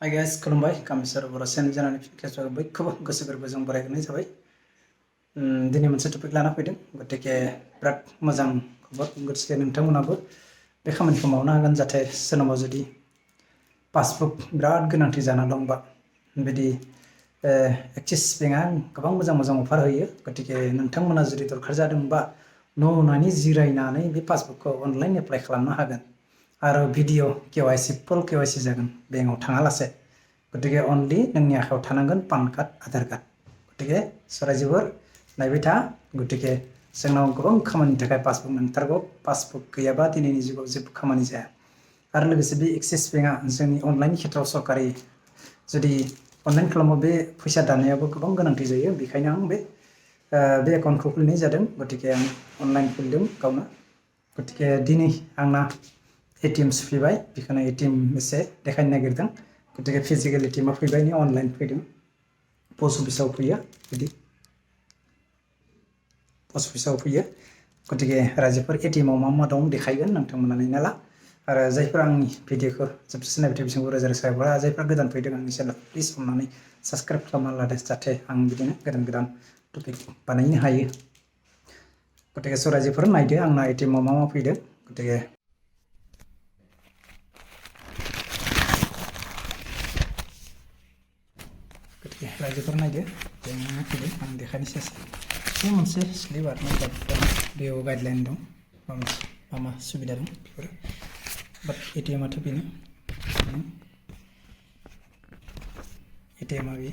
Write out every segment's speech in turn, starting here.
Hi guys, खुलुमबाय गामिसार बर' channel जानानै फिनखेबसेबार बयखौबो गोसो गोरबोजों बरायग्रोनाय जाबाय। दिनै मोनसे टपिक लाना फैदों, गतिके बिराद मोजां खबर। गतिके नोंथांमोनाबो बे खामानिखौ मावनो हागोन जाहाथे सोरनावबा जुदि पासबुक बिराद गोनांथि जाना दंबा बिदि एक्सिस बेंकआ गोबां मोजां मोजां अफार होयो। गतिके नोंथांमोना जुदि दरखार जादोंबा न'नानै जिरायनानै बे पासबुकखौ अनलाइन एप्लाइ खालामनो हागोन आरो भिडिअ केवाइसि फुल केवाइसि जागोन बेंकआव थाङालासे। गतिके अनलि नोंनि आखायाव थानांगोन पान कार्ड आधार कार्ड। गतिके सरायजोबोर नायबाय था। गतिके जोंनाव गोबां खामानिनि थाखाय पासबुक नांथारगौ। पासबुक गैयाबा दिनैनि जुगाव जेबो खामानि जाया। आरो लोगोसे बे एक्सिस बेंकआ जोंनि अनलाइन खेथ्रआव सरकारि जुदि अनलाइन खालामो बे फैसा दाननायावबो गोबां गोनांथि जायो। बेखायनो आं बे एकाउन्टखौ खुलिनाय जादों। गतिके आं अनलाइन खुलिदों गावनो। गतिके दिनै आंना एटिएम सफैबाय, बेखौनो एटिएम एसे देखायनो नागिरदों। गतिके फिजिकेल एटिएमआ फैबाय, अनलाइन फैदों। पस्ट अफिसाव फैयो बिदि पस्ट अफिसाव फैयो। गतिके रायजोफोर एटिएमआव मा दं देखायगोन, नोंथांमोना नायना ला। आरो जायफोरा आंनि भिडिअखौ जोबजासे नायबाय थायो बिसोरखौ रोजा रोजा साबायखर। जायफोरा गोदान फैदों आंनि चेनेलखौ प्लिज अननानै साबस्क्राइब खालामना लादो जाहाथे आं बिदिनो गोदान गोदान टपिक बानायनो हायो। गतिके रायजोफोर नायदो आंना एटिएमआव मा फैदों। गतिके रायजोफोर नायदो मा फैदों आं देखायनोसै। बे मोनसे स्लिप आरो बेयाव गाइडलाइन दं, मा मा सुबिदा दं बेफोर। बाट एटिएमआथ' बेनो एटिएमआ बे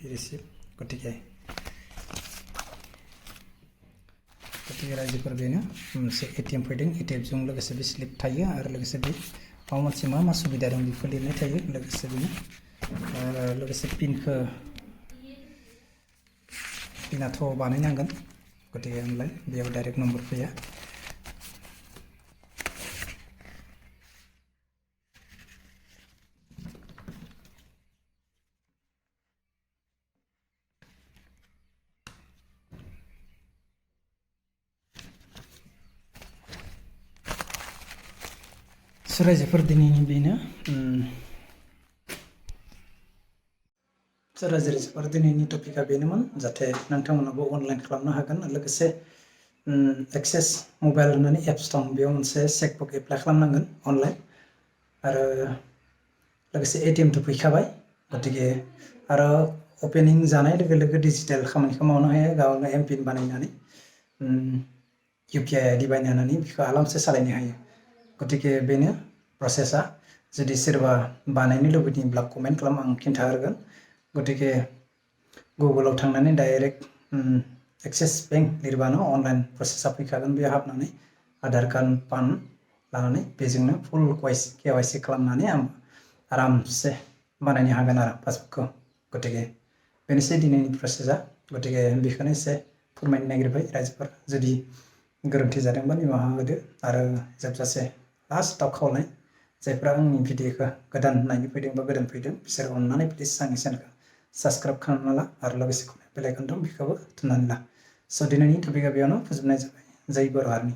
रिसिप्ट। गतिके रायजोफोर बेनो मोनसे एटिएम फैदों। एटिएमजों लोगोसे बे स्लिप थायो आरो लोगोसे बे माबा मोनसे मा मा सुबिदा दं बेफोर लिरनाय थायो। लोगोसे बेनो लोगोसे पिनाथ' बानायनांगोन। गतिके अनलाइन बेयाव डाइरेक्ट नम्बर फैया। रायजोफोर दिनैनि बेनो रायजोफोर दिनैनि टपिकआ बेनोमोन जाहाथे नोंथांमोनाबो अनलाइन खालामनो हागोन। लोगोसे एक्सेस मबाइल होननानै एप्स दं, बेयाव मोनसे चेकबुक एप्लाइ खालामनांगोन अनलाइन। आरो लोगोसे एटिएमथ' फैखाबाय। गतिके आरो अपेनिं जानाय लोगो लोगो डिजिटेल खामानिखौ मावनो हायो गावनो एमपिन बानायनानै इउपिआइ आइडि बानायनानै बेखौ आरामसे सालायनो हायो। गतिके बेनो प्रसेसा। जुदि सोरबा बानायनो लुबैदोंब्ला कमेन्ट खालाम, आं खिन्थाहरगोन। गतिके गुगोलाव थांनानै डाइरेक्ट एक्सिस बेंक लिरबानो अनलाइन प्रसेसा फैखागोन। बेयाव हाबनानै आधार कार्ड पान लानानै बेजोंनो फुल केवाइसि खालामनानै आं आरामसे बानायनो हागोन आरो पासबुकखौ। गतिके बेनोसै दिनैनि प्रसेसा। गतिके बेखौनो एसे फोरमायनो नागिरबाय रायजोफोर। जुदि गोरोन्थि जादोंबा निमाहा होदो। आरो जोबजासे लास्टआव खावलाय, जायफ्रा आंनि भिडिअखौ गोदान नायनो फैदों बा गोदान फैदों बिसोर अननानै प्लिज आंनि चेनेलखौ साबस्क्राइब खालामना ला आरो लोगोसे बेल आइकन दं बेखौबो थुनानै ला। स' दिनैनि टपिकआ बेयावनो फोजोबनाय जाबाय। जय बर' हारिनि।